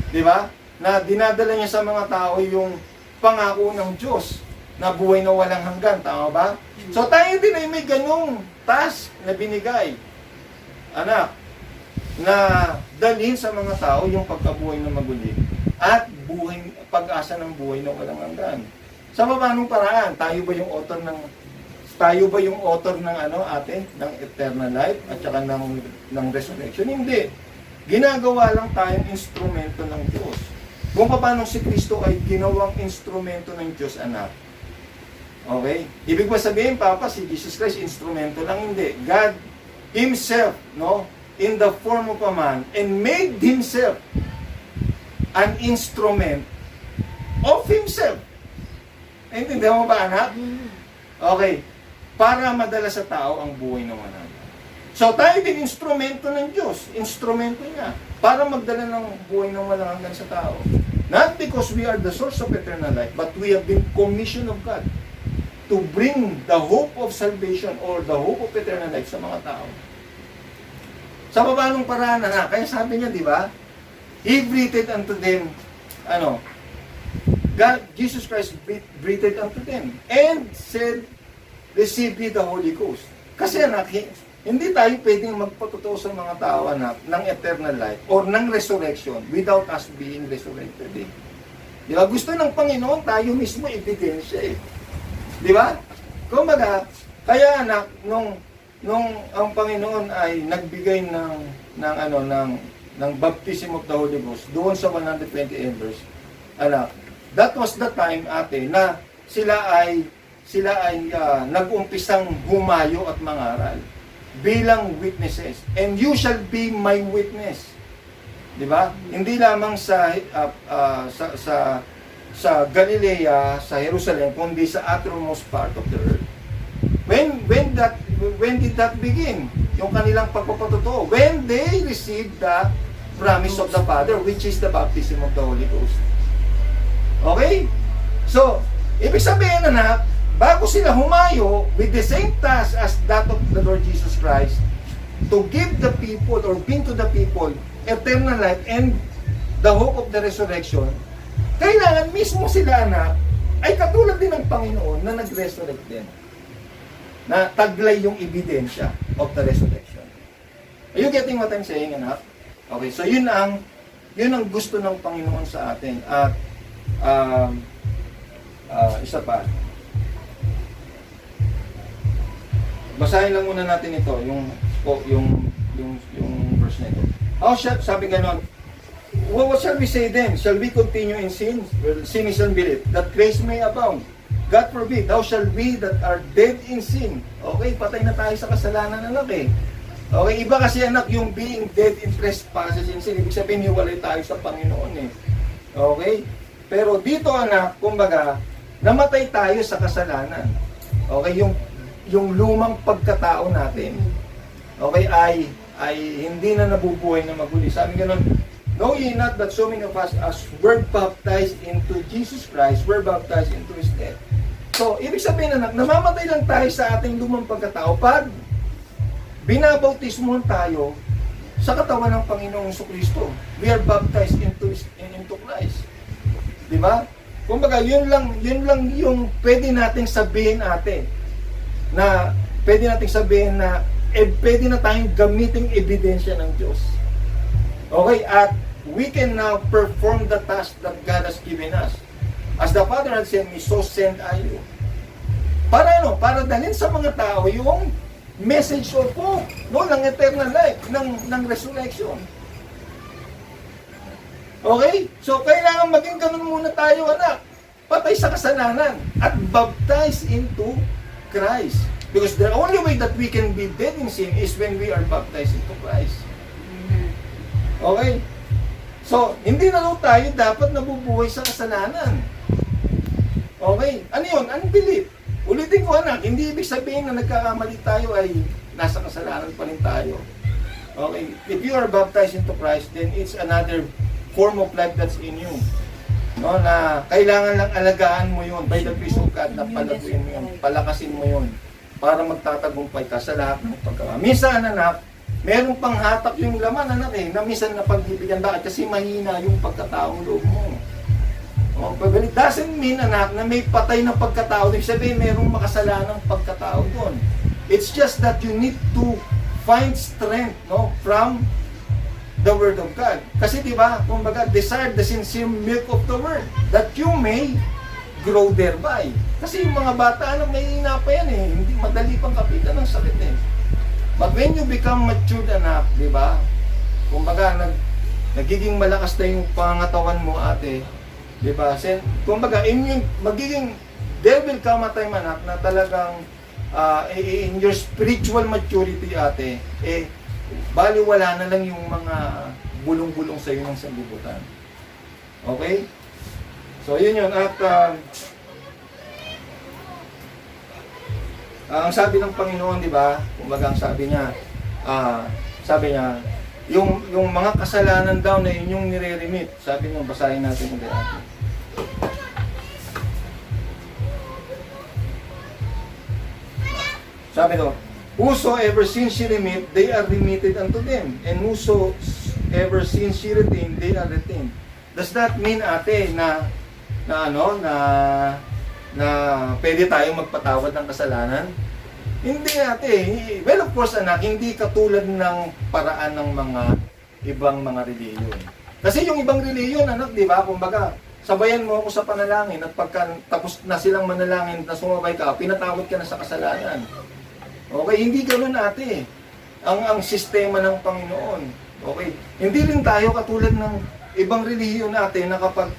Di ba? Na dinadala niya sa mga tao yung pangako ng Diyos na buhay na walang hanggan. Tama ba? So tayo din ay may ganung task na binigay. Anak, na dalhin sa mga tao yung pagkabuhay na maguli at buhay, pag-asa ng buhay na walang hanggan. Sa paanong paraan? Tayo ba yung author ng ng eternal life at saka ng resurrection? Hindi. Ginagawa lang tayong instrumento ng Diyos. Kung paano si Kristo ay ginawang instrumento ng Diyos, anak. Okay? Ibig ba sabihin, Papa, si Jesus Christ, instrumento lang? Hindi. God Himself, no? In the form of a man, and made Himself an instrument of Himself. Naintindihan mo ba, anak? Okay. Para madala sa tao ang buhay ng walang. So, tayo din instrumento ng Diyos. Instrumento niya. Para magdala ng buhay ng walang hanggan sa tao. Not because we are the source of eternal life, but we have been commissioned of God to bring the hope of salvation or the hope of eternal life sa mga tao. Sa paanong paraan, anak? Kaya sabi niya, di ba? He breathed unto them, God, Jesus Christ breathed unto them and said, receive ye the Holy Ghost. Kasi anak, hindi tayo pwedeng magpatotoo sa mga tao, anak, ng eternal life or ng resurrection without us being resurrected. Di ba? Gusto ng Panginoon, tayo mismo ebidensya eh. Di ba? Kumbaga, kaya anak, nung ang Panginoon ay nagbigay ng baptism of the Holy Ghost doon sa 120 elders, anak, that was the time, ate, na sila ay nag-umpisang humayo at mangaral bilang witnesses. And you shall be my witness. Di ba? Hindi lamang sa Galilea, sa Jerusalem, kundi sa uttermost part of the earth. When did that begin? Yung kanilang pagpapatotoo. When they received the promise of the Father, which is the baptism of the Holy Ghost. Okay? So, ibig sabihin na bago sila humayo with the same task as that of the Lord Jesus Christ, to give the people or bring to the people eternal life and the hope of the resurrection, kailangan mismo sila ay katulad din ng Panginoon na nag-resurrect din. Na taglay yung ebidensya of the resurrection. Are you getting what I'm saying, anak? Okay, so yun ang gusto ng Panginoon sa atin. At isa pa. Basahin lang muna natin ito, yung verse na ito. Sabi ganon, what shall we say then? Shall we continue in sin? Well, sin is unbelief, that grace may abound. God forbid, thou shall we that are dead in sin. Okay, patay na tayo sa kasalanan, anak eh. Okay, iba kasi anak yung being dead in trespasses in sin. Ibig sabihin, hiwalay tayo sa Panginoon eh. Okay? Pero dito anak, kumbaga, namatay tayo sa kasalanan. Okay, yung lumang pagkatao natin, okay, ay hindi na nabubuhay na maguli. Sabi ganun, know ye not that so many of us as were baptized into Jesus Christ, were baptized into His death. So, ibig sabihin anak, namamatay lang tayo sa ating lumang pagkatao pag binabautismohan tayo sa katawan ng Panginoong Jesucristo. We are baptized into Christ. Di ba? Kumbaga, yun lang yung pwede nating sabihin ate. Na pwede nating sabihin na pwede na tayong gamiting ebidensya ng Diyos. Okay, at we can now perform the task that God has given us. As the Father has sent me, so send I you. Para Para dalhin sa mga tao yung message of hope, ng eternal life, ng resurrection. Okay? So, kailangan maging ganun muna tayo, anak. Patay sa kasalanan at baptized into Christ. Because the only way that we can be dead in sin is when we are baptized into Christ. Okay? So, hindi na tayo dapat nabubuhay sa kasalanan. Okay? Ano yun? Unbelief. Ulitin ko anak, hindi ibig sabihin na nagkakamali tayo ay nasa kasalanan pa rin tayo. Okay? If you are baptized into Christ, then it's another form of life that's in you. No, na kailangan lang alagaan mo yun by the grace of God, na palaguin mo yun, palakasin mo yun para magtatagumpay ka sa lahat ng pagkawa. Minsan anak, meron pang hatak yung laman anak na minsan na pagbibigyan. Bakit? Kasi mahina yung pagkataong loob mo. But it doesn't mean anak na may patay na pagkatao. Ibig sabihin merong makasalanang pagkatao doon. It's just that you need to find strength from
the Word of God. Kasi di ba, kumbaga, desire the sincere milk of the Word, that you may grow thereby. Kasi yung mga bata, may hina pa yan eh. Hindi madali pang kapitan ng sakit eh. But when you become matured enough, di ba? Kumbaga, nagiging malakas na yung pangatawan mo, ate. Di ba? Kumbaga, there will come a time, anak, na talagang in your spiritual maturity, ate, baliwala na lang yung mga bulong-bulong sa iyo ng sanlibutan. Okay? So, yun yun. At ang sabi ng Panginoon, di ba? Kumbaga, ang sabi niya, yung mga kasalanan daw na inyong nire-remit. Sabi niyo, basahin natin ulit. Sabi niyo, whosoever sins ye remit, they are remitted unto them. And whosoever sins ye retain, they are retained. Does that mean, ate, na pwede tayong magpatawad ng kasalanan? Hindi, ate. Well, of course, anak, hindi katulad ng paraan ng mga ibang mga reliyon. Kasi yung ibang reliyon, anak, di ba? Kumbaga, sabayan mo ako sa panalangin at pagka tapos na silang manalangin na sumabay ka, pinatawad ka na sa kasalanan. Okay, hindi ganoon, ate. Ang sistema ng Panginoon. Okay, hindi rin tayo katulad ng ibang reliyon, ate, na kapag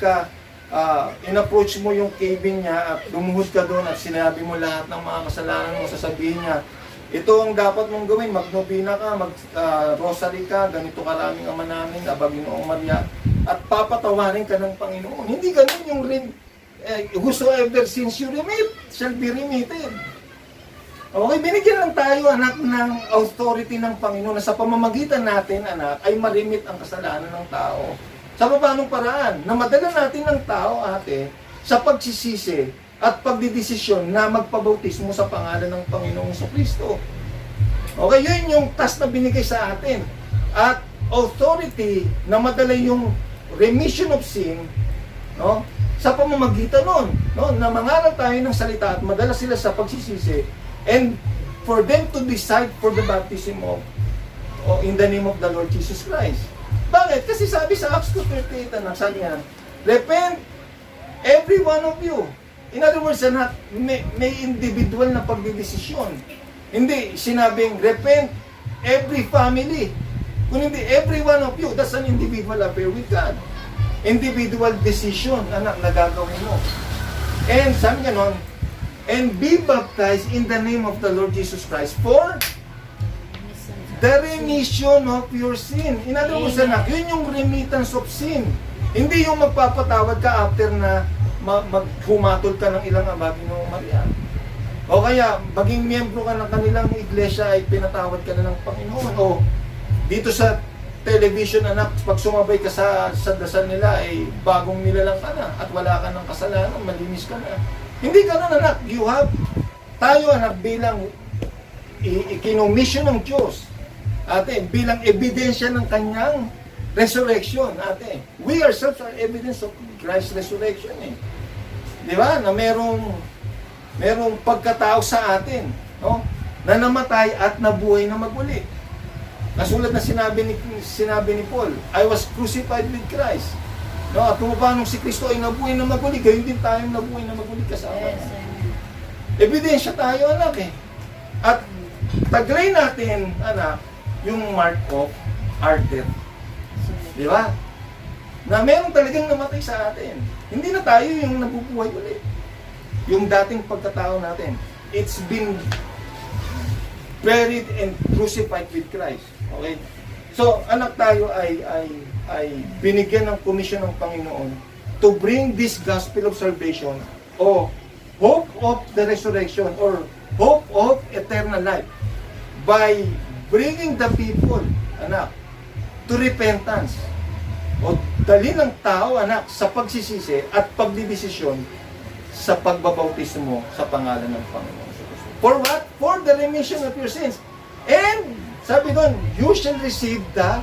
in-approach mo yung cabin niya at lumuhod ka doon at sinabi mo lahat ng mga kasalanan mo, sasabihin niya, ito ang dapat mong gawin, magnobina ka, mag-rosary ka, ganito karaming Ama namin, Aba Ginoong Maria, at papatawarin ka ng Panginoon. Hindi ganun yung whosoever sins you remit shall be remitted. Okay, binigyan lang tayo, anak, ng authority ng Panginoon na sa pamamagitan natin, anak, ay marimit ang kasalanan ng tao. Sa paanong paraan? Na madala natin ng tao, ate, sa pagsisisi at pagdidesisyon na magpabautismo sa pangalan ng Panginoong Kristo. Okay, yun yung task na binigay sa atin. At authority na madala yung remission of sin, no? Sa pamamagitan nun, no? Na mangaral tayo ng salita at madala sila sa pagsisisi and for them to decide for the baptism of in the name of the Lord Jesus Christ. Bakit? Kasi sabi sa Acts 2:38, anak, sabi nga, repent every one of you. In other words, anak, may individual na pagdidesisyon. Hindi sinabing repent every family. Kung hindi every one of you, that's an individual affair with God. Individual decision, anak, na gagawin mo. And sabi nga nun, and be baptized in the name of the Lord Jesus Christ for the remission of your sin. In other words, anak, yun yung remittance of sin. Hindi yung magpapatawad ka after na maghumatol ka ng ilang Ama Ginoong Maria. O kaya, maging miyembro ka ng kanilang iglesia ay pinatawad ka na ng Panginoon. O dito sa television, anak, pag sumabay ka sa dasal nila, ay bagong nilalang ka na at wala ka ng kasalanan, malinis ka na. Hindi ka na, anak. Tayo, anak, bilang ikinomision ng Diyos, ate, bilang ebidensya ng kanyang resurrection, ate. We ourselves are evidence of Christ's resurrection, eh. Di ba? Na merong pagkatao sa atin, no? Na namatay at nabuhay na maguli. Nasulat na sinabi ni Paul, I was crucified with Christ. No? At kung paano si Kristo ay nabuhay na maguli, gayon din tayong nabuhay na maguli kasama.
Yes,
Ebidensya tayo, anak, eh. At taglay natin, anak, yung mark of martyr. Di ba? Na meron talagang namatay sa atin. Hindi na tayo yung nabubuhay ulit. Yung dating pagkatao natin. It's been buried and crucified with Christ. Okay? So, anak, tayo ay binigyan ng komisyon ng Panginoon to bring this gospel of salvation o hope of the resurrection or hope of eternal life by bringing the people, anak, to repentance. O dali ng tao, anak, sa pagsisisi at pagdidesisyon sa pagbabautismo sa pangalan ng Panginoon. For what? For the remission of your sins. And, sabi doon, you shall receive the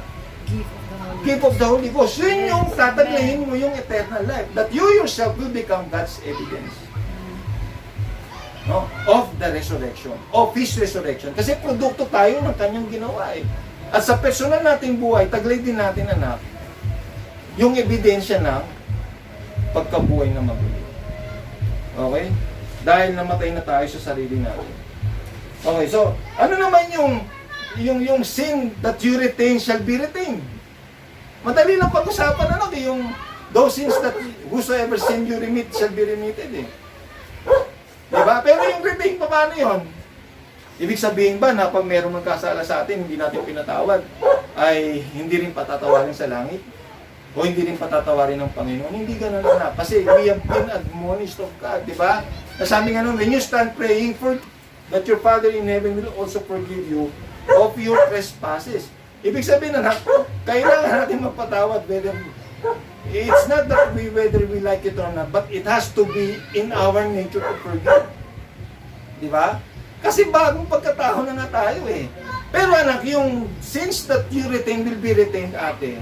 gift of the Holy Ghost. Yun yung tataglayin mo yung eternal life. That you yourself will become God's evidence. No? Of the resurrection. Of His resurrection. Kasi produkto tayo ng kanyang ginawa, eh. At sa personal nating buhay, taglay din natin, anak, yung ebidensya ng pagkabuhay na magulo. Okay? Dahil namatay na tayo sa sarili natin. Okay, so, ano naman yung sin that you retain shall be retained? Madali lang pag-usapan, anak, yung those sins that whosoever sin you remit shall be remitted, eh. Diba? Pero yung retain, paano yun? Ibig sabihin ba na pag mayroong magkasala sa atin, hindi natin pinatawad, ay hindi rin patatawarin sa langit? O hindi rin patatawarin ng Panginoon? Hindi ganun na. Kasi we have been admonished of God, di ba? Nasabi nga nun, when you stand praying for that your Father in heaven will also forgive you of your trespasses. Ibig sabihin na, kailangan natin magpatawad, it's not that whether we like it or not, but it has to be in our nature to forgive. Di ba? Kasi bagong pagkatao na nga tayo eh. Pero anak, yung sins that you retain will be retained, ate.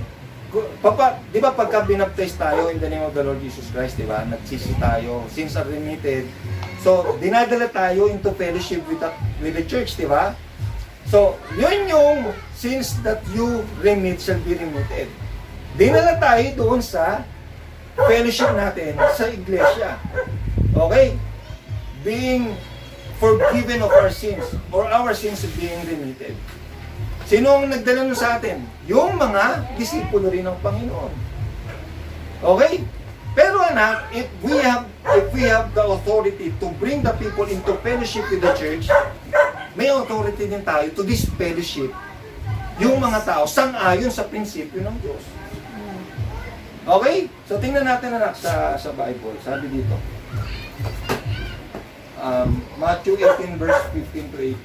Di ba pagka binaptize tayo in the name of the Lord Jesus Christ, di ba? Nagsisi tayo, sins are remitted. So, dinadala tayo into fellowship with the church, di ba? So, yun yung sins that you remit shall be remitted. Dinala tayo doon sa fellowship natin sa iglesia. Okay? Being forgiven of our sins or our sins being remitted. Sino ang nagdala nun sa atin? Yung mga disipulo rin ng Panginoon. Okay? Pero anak, if we have the authority to bring the people into fellowship with the church, may authority din tayo to this fellowship yung mga tao sang-ayon sa prinsipyo ng Diyos. Okay? So tingnan natin, anak, sa Bible. Sabi dito, Matthew 18 verse 15 to 18.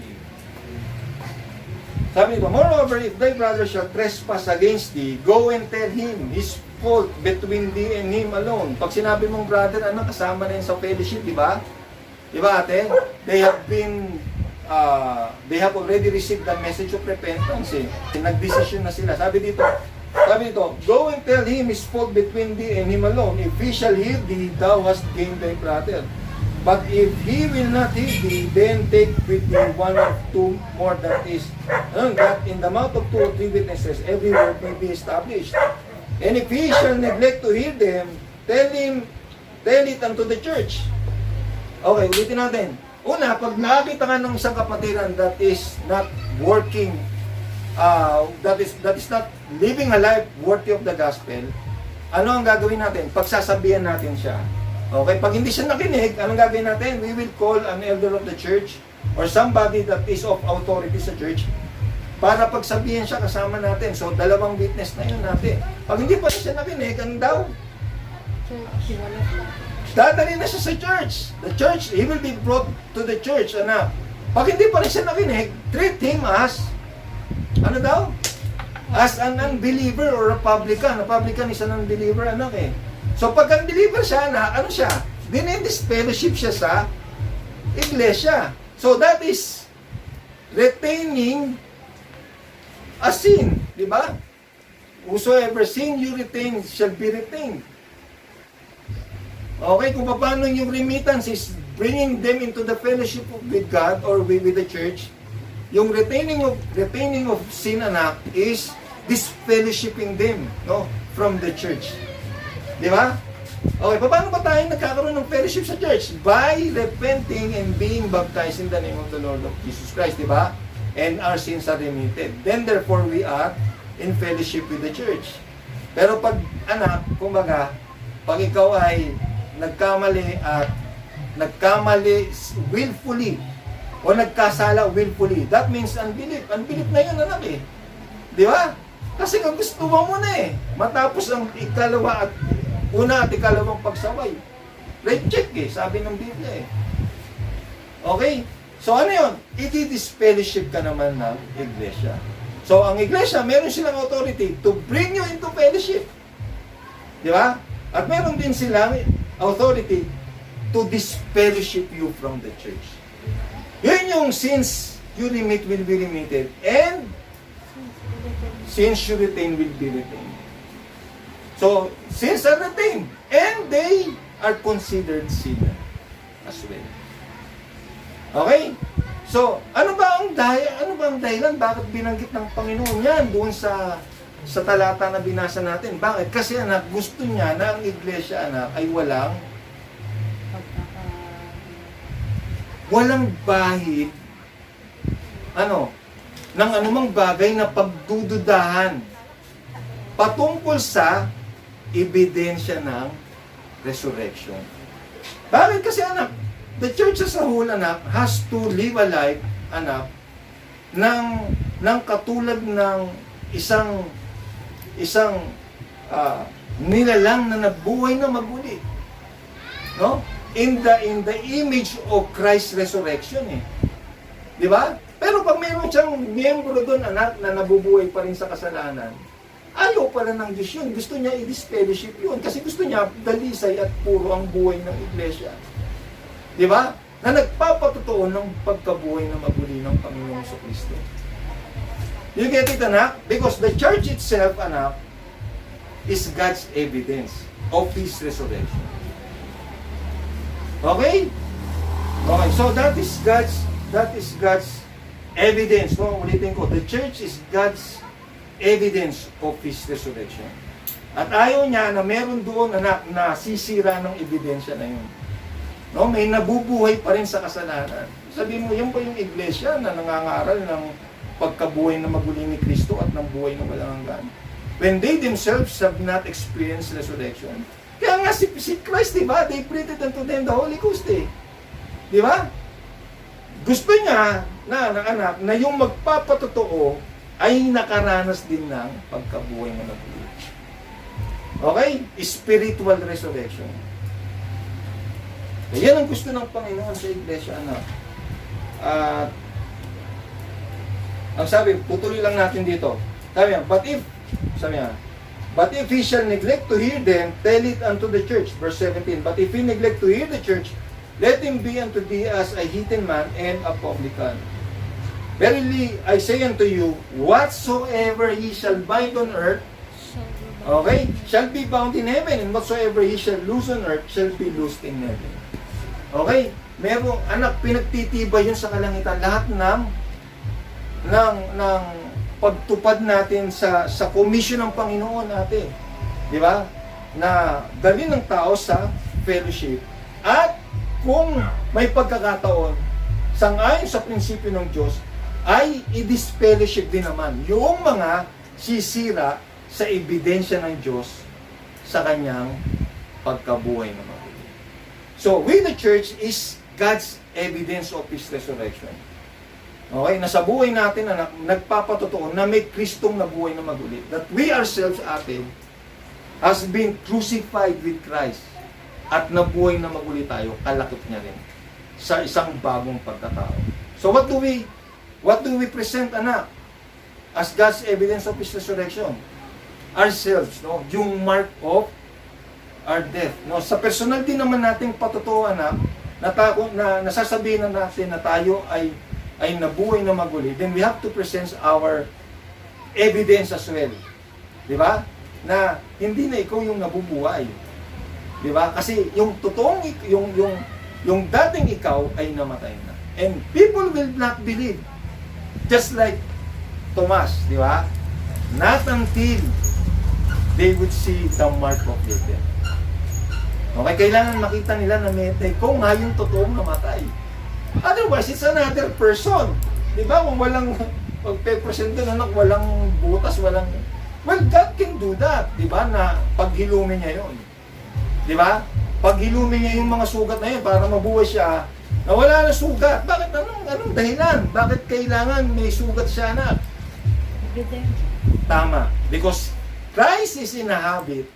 Sabi dito, moreover, if thy brother shall trespass against thee, go and tell him his fault between thee and him alone. Pag sinabi mong brother, ano, kasama na yun sa fellowship, di ba? Di ba, ate? They have already received the message of repentance, eh. Nagdesisyon na sila. Sabi dito, go and tell him his fault between thee and him alone. If he shall hear thee, thou hast gained thy brother. But if he will not hear thee, then take with thee one or two more, that is, that in the mouth of 2 or 3 witnesses, every word may be established. And if he shall neglect to hear them, tell it unto the church. Okay, ulitin natin. Una, pag nakakita ka ng isang kapatiran that is not working, that is not living a life worthy of the gospel, ano ang gagawin natin? Pagsasabihan natin siya. Okay, pag hindi siya nakinig, anong gagawin natin? We will call an elder of the church or somebody that is of authority sa church para pagsabihan siya kasama natin. So, 2 witness na yun natin. Pag hindi pa siya nakinig, ano daw? Dadali na siya sa church. The church, he will be brought to the church, anak. Pag hindi pa rin siya nakinig, treat him as, ano daw? As an unbeliever or a publican. A publican is an unbeliever, anak eh. So pag unbeliever siya, ano siya? Dinidisfellowship siya sa iglesia. So that is retaining a sin. Di ba? Whosoever sin you retain shall be retained. Okay, kung paano yung remittance is bringing them into the fellowship with God or with the church, yung retaining of sin, anak, is disfellowshipping them, no, from the church. Di ba? Okay, paano ba tayo nagkakaroon ng fellowship sa church? By repenting and being baptized in the name of the Lord of Jesus Christ, di ba? And our sins are remitted. Then therefore we are in fellowship with the church. Pero pag, anak, kumbaga, pag ikaw ay nagkamali willfully o nagkasala willfully, that means unbelief. Unbelief na yun, anak eh. Di ba? Kasi kung gusto mo muna eh, matapos ang una at ikalawang pagsaway. Reject eh, sabi ng Biblia eh. Okay? So ano yun? I-disfellowship ka naman ng iglesia. So ang iglesia, meron silang authority to bring you into fellowship. Di ba? At meron din silang authority to disfellowship you from the church. Yun yung sins you remit will be remitted and sins you retain will be retained. So, sins are retained and they are considered sinner as well. Okay? So, ano ba ang dahilan bakit binanggit ng Panginoon yan doon sa talata na binasa natin? Bakit? Kasi anak, gusto niya na ang iglesia, anak, ay walang bahid ng anumang bagay na pagdududahan patungkol sa ebidensya ng resurrection. Bakit? Kasi anak, the church as a whole, anak, has to live a life, anak, ng katulad ng isang nilalang na nabuhay na maguli. No? In the image of Christ's resurrection, eh. Di ba? Pero pag mayroon siyang miyembro doon, anak, na nabubuhay pa rin sa kasalanan, ayaw pala ng Diyos yun. Gusto niya i-disfellowship yun. Kasi gusto niya dalisay at puro ang buhay ng iglesia. Di ba? Na nagpapatotoo ng pagkabuhay na maguli ng Panginoong Kristo. You get it, anak? Because the church itself, anak, is God's evidence of His resurrection. Okay? Okay, so that is God's evidence. No, ulitin ko, the church is God's evidence of His resurrection. At ayaw niya na meron doon, anak, na sisira ng ebidensya na yun. No, may nabubuhay pa rin sa kasalanan. Sabihin mo, yan pa yung iglesia na nangangaral ng pagkabuhay na maguli ni Kristo at ng buhay na walang hanggan. When they themselves have not experienced resurrection. Kaya nga si Christ, di ba? They breathed unto them the Holy Ghost, eh. Di ba? Gusto niya na anak na yung magpapatotoo ay nakaranas din ng pagkabuhay na maguli. Okay? Spiritual resurrection. Yan ang gusto ng Panginoon sa iglesia, anak. At ang sabi, tutuloy lang natin dito. Sabi niya, but if he shall neglect to hear them, tell it unto the church. Verse 17, but if he neglect to hear the church, let him be unto thee as a heathen man and a publican. Verily, I say unto you, whatsoever he shall bind on earth, okay, shall be bound in heaven, and whatsoever he shall loose on earth, shall be loosed in heaven. Okay? Merong anak, pinagtitibay yun sa kalangitan. Lahat ng pagtupad natin sa commission ng Panginoon natin. Di ba? Na dali ng tao sa fellowship. At kung may pagkakataon, sangayon sa prinsipyo ng Diyos, ay i-disfellowship din naman yung mga sisira sa ebidensya ng Diyos sa kanyang pagkabuhay naman. So, we the church is God's evidence of His resurrection. Okay? Nasa buhay natin na nagpapatotoo na may Kristong nabuhay na maguli. That we ourselves, ate, has been crucified with Christ. At nabuhay na maguli tayo, kalakip niya rin sa isang bagong pagkatao. So, what do we present, anak, as God's evidence of His resurrection? Ourselves, no? Yung mark of our death. No, sa personal din naman nating patutuan na nasasabihin na natin na tayo ay nabuhay na maguli, then we have to present our evidence as well. Di ba? Na hindi na ikaw yung nabubuhay. Di ba? Kasi yung totoong yung dating ikaw ay namatay na. And people will not believe. Just like Thomas, di ba? Not until they would see the mark of their death. Okay, kailangan makita nila na may kung nga yung totoong namatay. Otherwise, it's another person. Di ba? Kung walang pagpe-present doon, anak, walang butas, walang... Well, God can do that. Di ba? Na paghilumin niya yun. Di ba? Paghilumin niya yung mga sugat na yun para mabuhay siya, na wala na sugat. Bakit? Anong dahilan? Bakit kailangan may sugat siya, anak? Tama. Because Christ is in a habit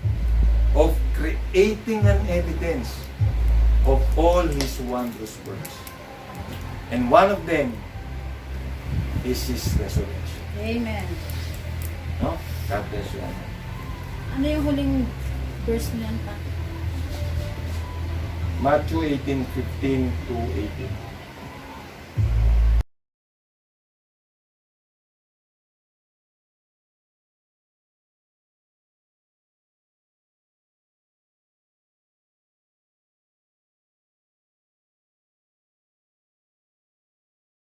of creating an evidence of all His wondrous works. And one of them is His resurrection.
Amen.
No? God bless you.
Ano yung huling verse niyan pa?
Matthew 18:15 to 18.